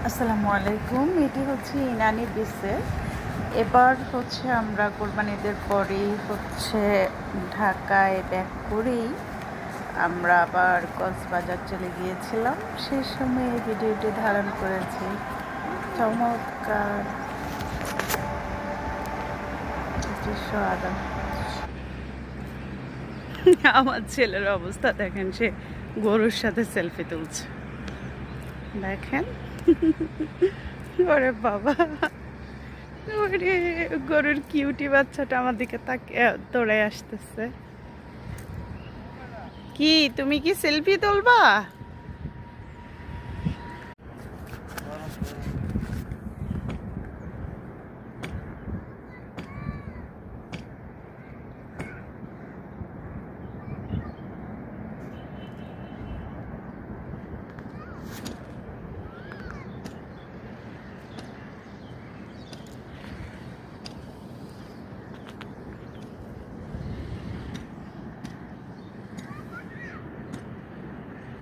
আসসালামু আলাইকুম। এটি হচ্ছে ইনানি বিচে। এবার হচ্ছে আমরা কোরবানিদের পরেই হচ্ছে ঢাকায় ব্যাক করেই আমরা আবার কক্সবাজার চলে গিয়েছিলাম। সেই সময় এই ভিডিওটি ধারণ করেছি। চমৎকার দৃশ্য আরো। আমার ছেলের অবস্থা দেখেন, সে গরুর সাথে সেলফি তুলছে। দেখেন, ওরে বাবা, ওরে গরুর কিউটি বাচ্চাটা আমার দিকে তাকিয়ে দৌড়ে আসতেছে। কি তুমি কি সেলফি তুলবা?